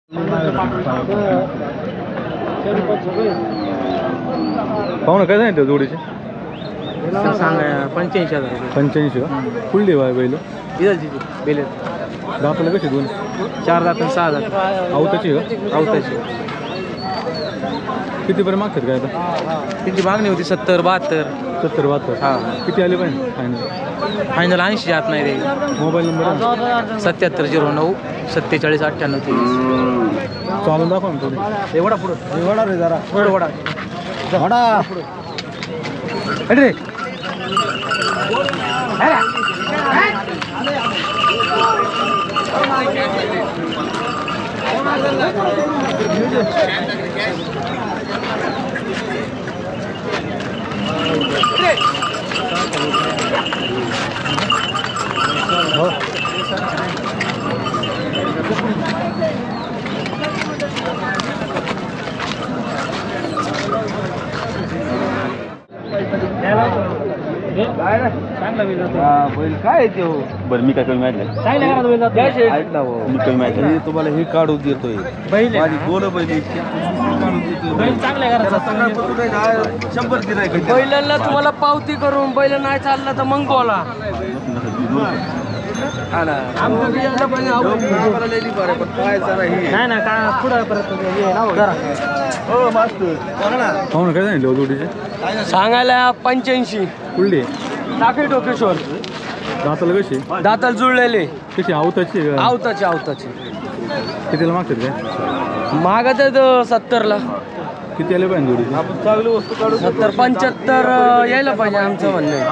पाहू ना काय सांगितलं जोडीचे? सांगा 85,000 85 का? फुल वाय बैल बेले दाताला कशी दोन? 4 दात 6 दात आवताची का? आवताची. कितीपर्यंत मागतात काय आता? त्यांची मागणी होती 70 72. 70 72. हा किती आले पाहिजे फायनल? फायनल 80 आत नाही रे. Mobile number 7709 47 98 23. चालून दाखवा ना थोडी. एवढा पुढं एवढा रे जरा वडा वडा रे. बैल काय आहे ते? बरं मी काय कमी माहिती ऐकला मी कमी माहिती तुम्हाला हे काढून देतोय माझी गोल बैल शंभर गिरायक बैलांना तुम्हाला पावती करून बैल नाही चालला तर मग बोला. नाही ना का पुढं काय सांगितलं जोडीचे? सांगायला 85. कुठली टाके टोकेश्वर दाताला कशी? दाताल जुळलेले कशी आवताची का? आवताचे कितीला मागतात काय? मागत आहेत 70ला. किती आले पाहिजे जोडीचे? 70 75 यायला पाहिजे आमचं म्हणणं आहे.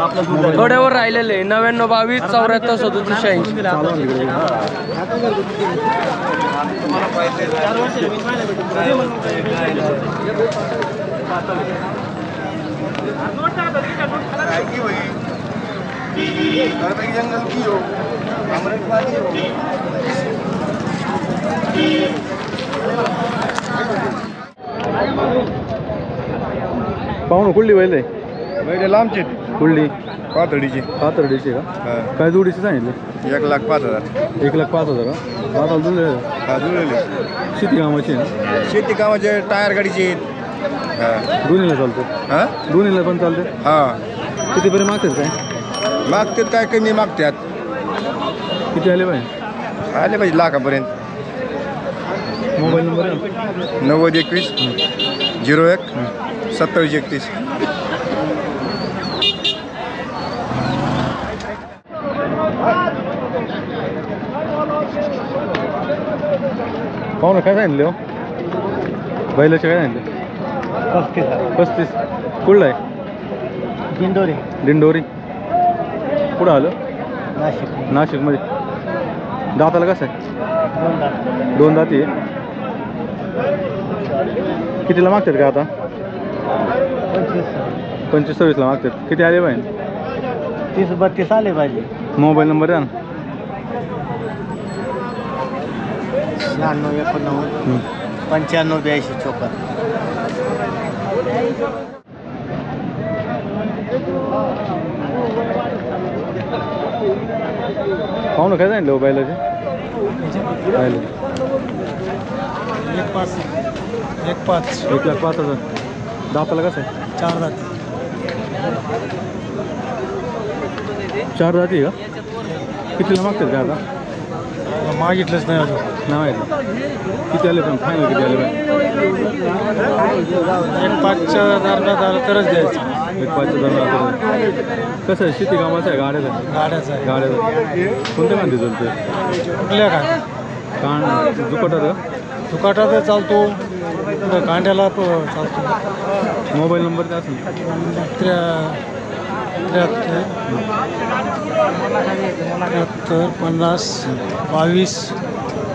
थोड्यावर राहिलेले 99 22 74 37 80. चालू आहे तिकडे. पाहू ना कुठली बैल आहे? बैल लांबचे कुठली? पातळीचे. पातर्डीची का? काय जोडीचे सांगितलं? 1,05,000. 1,05,000 का? दाताला जुळले हा जुळलेले शेती कामाची आहे ना? शेती कामाचे टायर गाडीचे आहेत. दोन्हीला चालतं? हा दोन्हीला पण चालते? हा कितीपर्यंत मागतात काय? मागतात काय कमी मागतात. किती आले पाहिजे? आले पाहिजे लाखापर्यंत. मोबाईल नंबर आहे? 90 21 01 27 31. पाहू ना काय सांगितले हो? बैलाचे काय सांगितले? 35. कुठला आहे? दिंडोरी दिंडोरी. कुठं आलं? नाशिक नाशिकमध्ये. दाताला कसं आहे? 2 दाती आहे. कितीला मागतात का आता? 25-26 ला मागतात. किती आले पाहिजे? 30-32 आले पाहिजे. मोबाईल नंबर आहे ना? 96 91 95 82 54. पाहू ना काय सांगितलं हो बैलाचे? बैल 1,05,000. दाताला कसं आहे? 4 दात. 4 दाती का? कितीला मागतात का आता? मागितलंच नाही अजून. नाही किती आले पण फायनल किती आले पाहिजे? 1,05,000 दरम्यान झालं तरच द्यायचं. 1,05,000 दरम्यान. कसं आहे शेती कामाचं आहे? गाड्याचं आहे. गाड्याचं कोणत्या कांदे चालते? कुठल्या काय कांड दुपटात का? दुकाटात चालतो कांड्याला चालतो. मोबाईल नंबर काय असेल? 73 50 22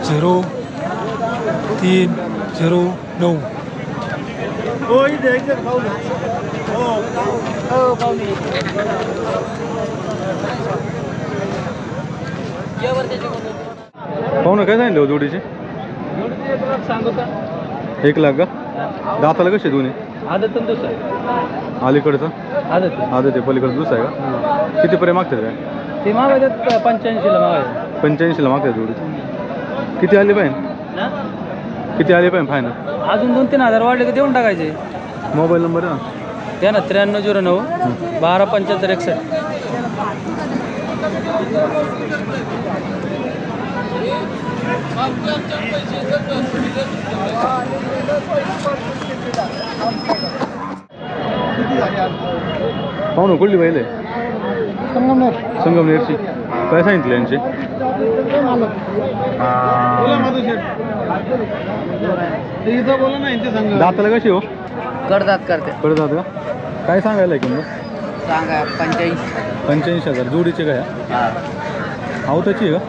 0309. पाहू ना काय सांगितलं हो जोडीचे? 1 लाख का? दाताला कसे दोन्ही? आदत दुसरं अलीकडचा आदत आदत आहे, पलीकडचं दुसरं आहे का? कितीपर्यंत मागतात काय? ते मागायचं 85ला मागायचं. 85ला मागतात जोडी. किती आले पाहिजे? किती आले पाहिजे फायनल? अजून 2-3 हजार वाढले तर देऊन टाकायचे. मोबाईल नंबर आहे ना? द्या ना 9309 127561. पाहू ना कुठली बैल आहे? संगमनेरची. काय सांगितलं यांचे? दाताला कशी हो? करतात करते. कडदात का? काय सांगायला किंमत? सांगा 85,000. जोडीचे काय? आवताची आहे का?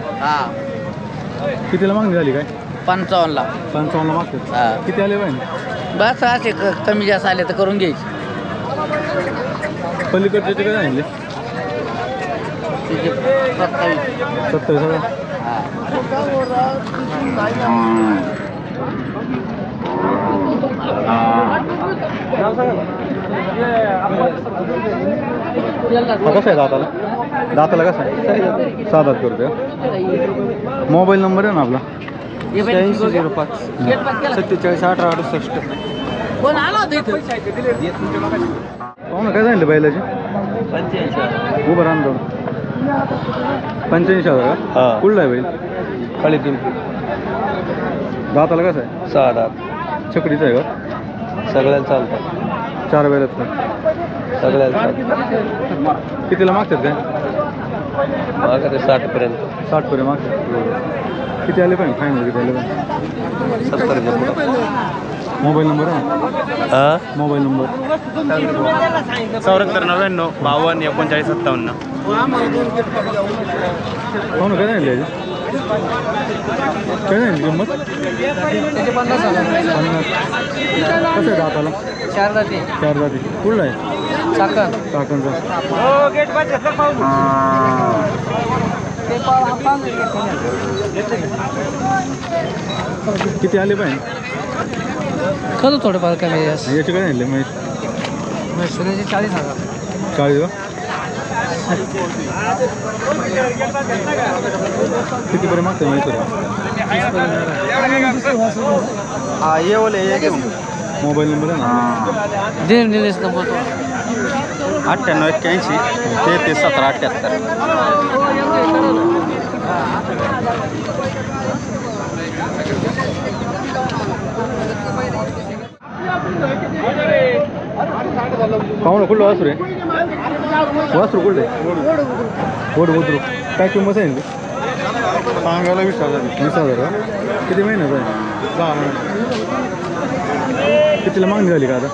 कितीला मागणी झाली काय? 55ला. 55ला मागतात. किती आले पाहिजे? बस असे कमी जास्त आले तर करून घ्यायचे. पलीकडचे काय सांगितले? 27,000. कसं आहे दाताला? दाताला कसं आहे? 7 दात करतोय. मोबाईल नंबर आहे ना आपला? 8605 47 18 68. कोण आला होता इथं? पाहू ना काय सांगितलं बैलाचे? 85. उभं राहून 85,000 का? कुठला आहे बैल? खाली 3 दाताला कसं आहे? 6 दात. छकडीचं आहे का? सगळ्याला चालतात. 4 बैलात का? सगळ्याला चालतात. कितीला मागतात काय? मागं 60 पर्यंत. 60 पर्यंत मागतात. किती आले पाहिजे फायनल? किती आले पाहिजे? 70 मोबाईल नंबर आहे? Mobile number 74 99 52 39 57. हो ना काय नाही लिहायचे? काय नाही किंमत? 50. कसं आहे दाताला? 4 जाती. 4 जाती. कुठला आहे? चाकण. चाकणचा. किती आले पाहिजे? करू थोडंफार कमी जास्त. याचे काय नाही माहीत? 40,000. 40 का? किती पर्यंत मागतं माहिती आहे? मोबाईल नंबर आहे ना? निलेश नंबर 98 81 33 17 78. पाहू ना कुठलं वासरू आहे? वासरू कुठलं आहे? वड बुद्रुक. काय किंमत आहे ना? सांगायला 20,000. 20,000 का? किती महिन्याचं आहे? 6 महिने. कितीला मागणी झाली का आता?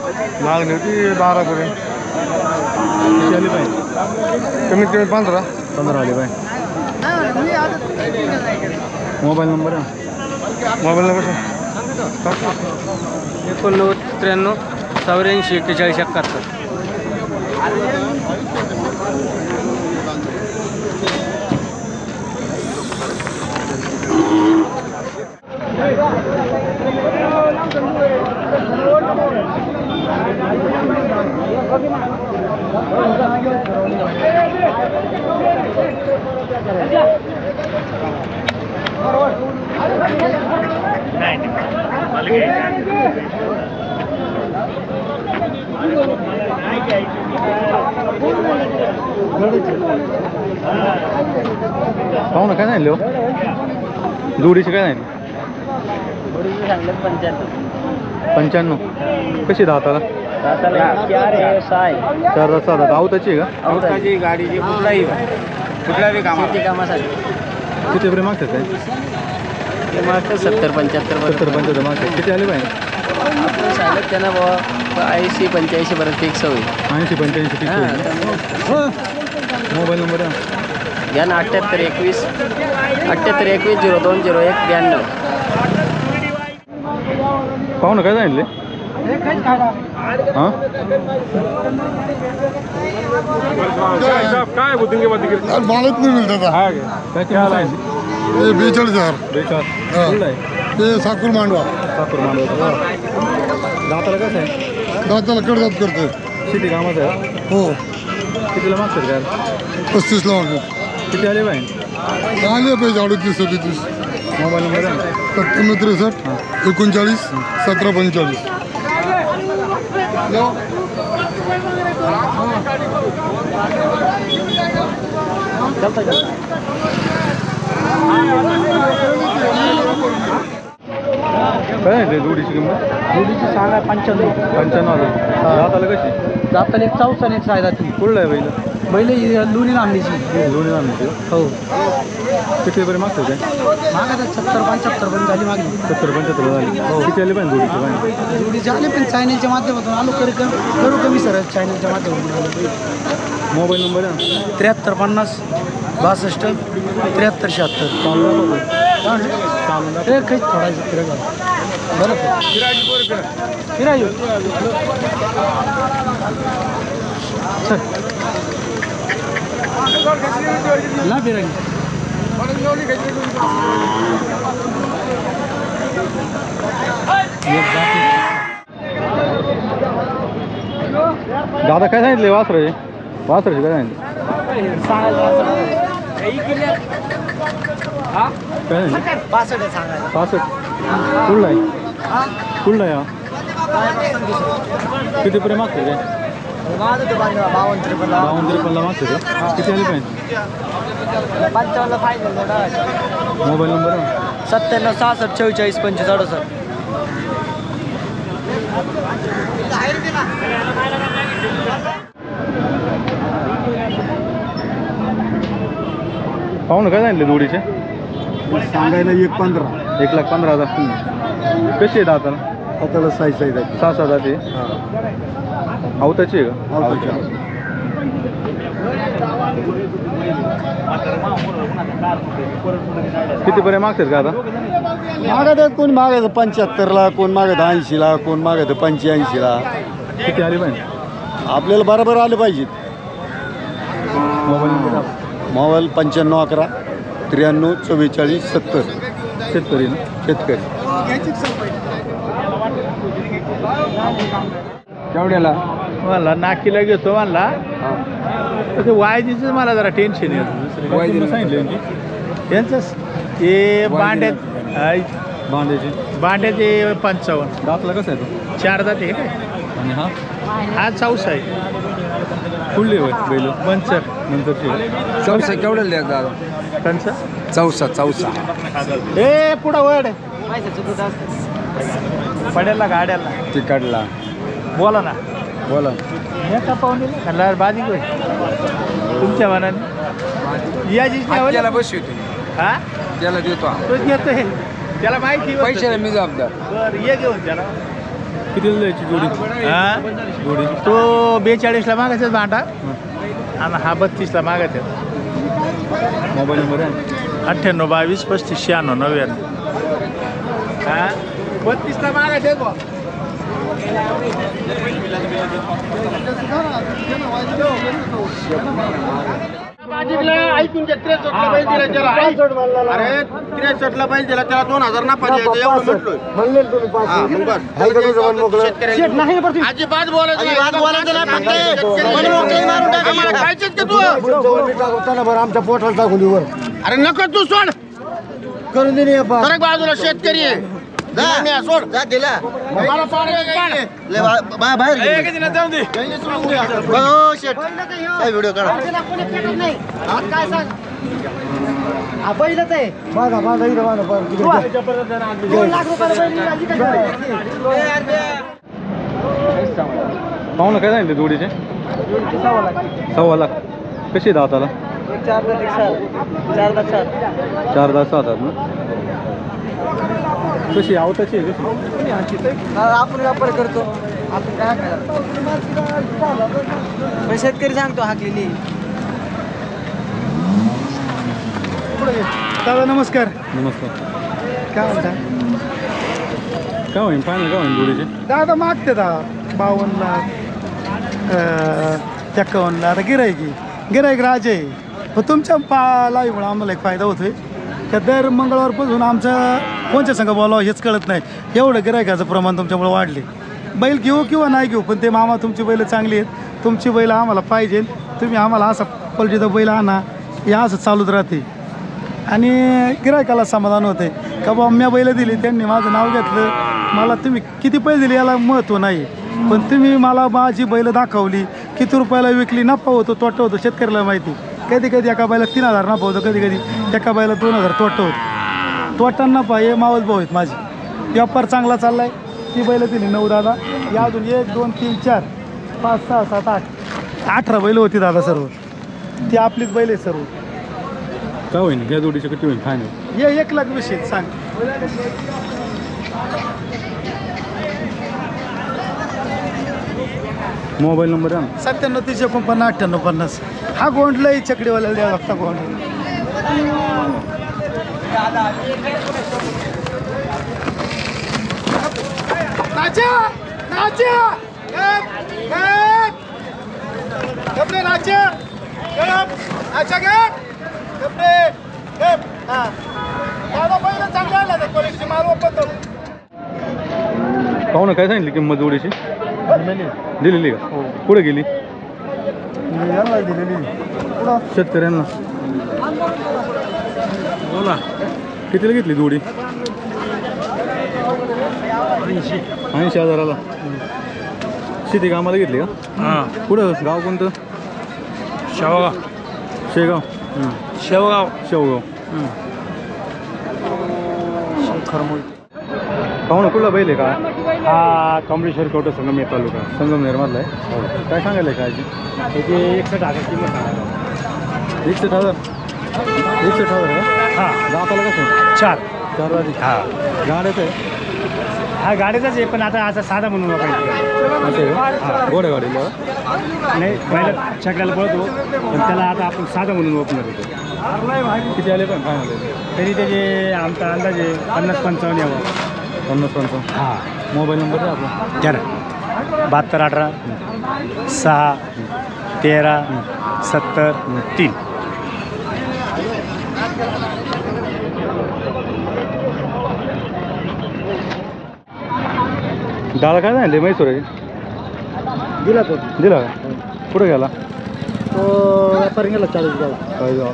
मागणी होती 12 पर्यंत. किती आली पाहिजे? कमीत कमी 15. 15 आले पाहिजे. मोबाईल नंबर आहे? Mobile number 89 93 84 41 71. पाहू ना काय नाही हो? जोडीचे काय नाही? 95. कशी दाताला? 4 दात 6 दात. आवताची आहे का? गाडीची कुठलाही कामासाठी. किती पर्यंत मागतात काय? 70 75 70 75 मागतात. किती आले पाहिजे? आपण सांगितलं त्यांना बाबा 80 85 पर्यंत फिक्स होईल. 80 85. मोबाईल नंबर आहे? घ्या ना 78 21 02 01 92. पाहू ना काय सांगितले? हां काय मालच नाही मिळत आता. काय किंमत सांगितली? 42,000. 42. कुठलं आहे? ते साकूर मांडवा. साखर मांडवा. दाताला कसं आहे? दाताला कडदात करतोय. शेती कामाचं आहे? हो. कितीला मागतात काय? 35 ला मागतो. किती आले पाहिजे? आले पाहिजे 38 37. मोबाईल नंबर आहे 97 63 39 17 45. काय आहे जोडीची किंमत? जोडीची सांगा 95. 95,000. दाताला कशी? जाताना एक चौसा आणि एक सायदा ती कुठला आहे बैल? बैल दोन्ही लांबडीची. दोन्ही आणली हो किती बरे मागतो काय? मागा 70-75 पण झाली मागणी. 70-75 झाली. किती आले पाहिजे जोडीचं पाहिजे? जोडीचे आले पण चॅनलच्या माध्यमातून आलो करू कमी सर चॅनलच्या माध्यमातून आलो. मोबाईल नंबर आहे 73 50 62 73 76. काही थोडा फिरायला बरं फिरायला ना फिरायला दादा काय सांगितले वासराचे? वासराचे काय सांगितले? काय सांगितले? 65. कुठला आहे? कुठला आहे हा? किती पर्यंत मागते काय? 52-53 मागते का? किती आले पाहिजे? 55 फायनल. मोबाईल नंबर आहे 97 66 44 45 68. पाहून काय सांगितले जोडीचे? सांगायला 1.15. 1,15,000. कशी आहे दाताला? हाताला साईज आहे 6 जाते. अवताची आहे का? किती पर्यंत मागतात का आता? मागत कोण मागायचं 75ला, कोण मागत 80ला, कोण मागत 85ला. किती आली पाहिजे? आपल्याला बरोबर आले पाहिजेत. Mobile number mobile 95 11 93 44 70. शेतकरी ना? शेतकरी. केवढ्याला? मला नाकीला घेतो मला ते वायदीचं मला जरा टेन्शन येतं. वायदीला सांगितले त्यांचं ते बांड्यात बांधायचे बांड्याचे 55. दातला कसं आहे तो? 4 दात आहे काय? आणि हा हा चौसा आहे फुडली होय बैल मंचर नंतरची चौसा केवढ्याला द्या दादा? त्यांचं चौसा ए पुढं वड पडेल गाड्याला तिकडला बोला ना बोला एका पाहुणीला खाल्ला बाजी होय तुमच्या मनाने याचीच नाही त्याला बसू तुम्ही हा त्याला देतो तोच घेतो हे त्याला माहिती होतं. पैशाला मी जबाबदार. बरं ये घेऊन त्याला किती द्यायची जोडी? हा जोडी तो 42ला मागायचा भांडा आणि हा 32ला मागायचा. मोबाईल नंबर आहे 98 22 35 96 99. हा 32ला मागायचे बा. ऐकून घ्या 63ला बैल दिला त्याला. अरे 63ला बैल दिला त्याला 2000 नफा द्यायचा एवढं म्हटलोय. म्हणले तुम्ही हा, मग बस. अजिबात बोलायचं नाही. आम्हाला खायचेच का तू? बरं आमच्या पोटाला टाकून देऊ. अरे नको तू सोड. करून दे सरक बाजूला शेतकरी आहे. सोड मला पाणी पाणी. बाहेर जाऊन दे. व्हिडिओ काढा. बैलच आहे. माझा माझा इथं माझा पाहुणं काय सांगितले जोडीचे? 1.25 लाख. कशी दाताला? 4 4-10 7 ना? कशी आवताची आहे कशी? आपण व्यापार करतो. आपण काय करायचं शेतकरी सांगतो हाकलेली. दादा नमस्कार. नमस्कार. काय म्हणता? काय होईल फायनल काय होईल जोडीचे? दादा मागते 52ला 51ला. आता गिराईक राजे आहे. पण तुमच्या लाईमुळे आम्हाला एक फायदा होतोय. त्या दर मंगळवारपासून आमचं कोणत्या संघ बोलावं हेच कळत नाही. एवढं गिरायकाचं प्रमाण तुमच्यामुळे वाढले. बैल घेऊ किंवा नाही घेऊ पण ते मामा तुमची बैल चांगली आहेत. तुमची बैल आम्हाला पाहिजे. तुम्ही आम्हाला असा पलटीचा बैल आणा. हे असं चालूच राहते. आणि गिरायकाला समाधान होते का बाबा म्या बैल दिली, त्यांनी माझं नाव घेतलं, मला तुम्ही किती पैसे दिले याला महत्त्व नाही, पण तुम्ही मला माझी बैल दाखवली, किती रुपयाला विकली, नफा होतो तोटा होतो शेतकऱ्याला माहिती. कधी कधी एका बैला 3000 नफा होतो, कधी कधी एका बैला 2000 तोटा होतो. तोटा नफा हे मावस भाऊ आहेत माझे. व्यापार चांगला चालला आहे. ती बैल दिली 9 दादा, या अजून 1 2 3 4 5 6 7 8 18 बैल होती दादा सर्व. ती आपलीच बैल आहे सर्व. काय होईल या जोडीचे किती होईल फायनल? ये 1,20,000 सांग. मोबाईल नंबर आहे ना? 97 349 98 50. हा गोंडलाही चकडीवाल्याला द्या लागता गोंड. नाच्या नाच्या गप गप रे नाच्या गप नाच्या गप रे गप. हा दादा पहिलं चांगला आला तर क्वालिटी माल वापरतो. पाहुणं काय सांगितली किंमत जोडीची? दिलेली का? कुठे गेली? याला दिलेली शेतकऱ्यांना. बोला कितीला घेतली जोडी? 80,000ला. शेती कामाला घेतली का? हां. कुठं गाव कोणतं? शेवगाव. शेगाव. शेवगाव. शेवगाव. पाहुणं कुठला बैल आहे का? हा कमलेश्वर कवटे संगमेर तालुका. संगमनेरमधला आहे. काय सांगायला आहे कायची? त्याची 61,000 किंमत सांगा. 61,000. 61,000 का? हां दाताला कसं? 4. 4 वाजी. हां गाड्याचं आहे? हा गाडीचाच आहे, पण आता असा साधा म्हणून वापरायचा. असं आहे का? घोड्या गाडीला? नाही पहिला छकड्याला पळतो, पण त्याला आता आपण साधा म्हणून वापरणार होतो. किती आले पण फायनल? तरी त्याचे आमचा अंदाज आहे 50-55 यावं. 50-55. हां मोबाईल नंबर आहे आपला? घ्या ना. 72 18 6 13 70 3. डाळ काय झाली म्हैसूर आहे? दिला तो दिला का? कुठे गेला? व्यापारी गेला 40 गाव. काय जाऊ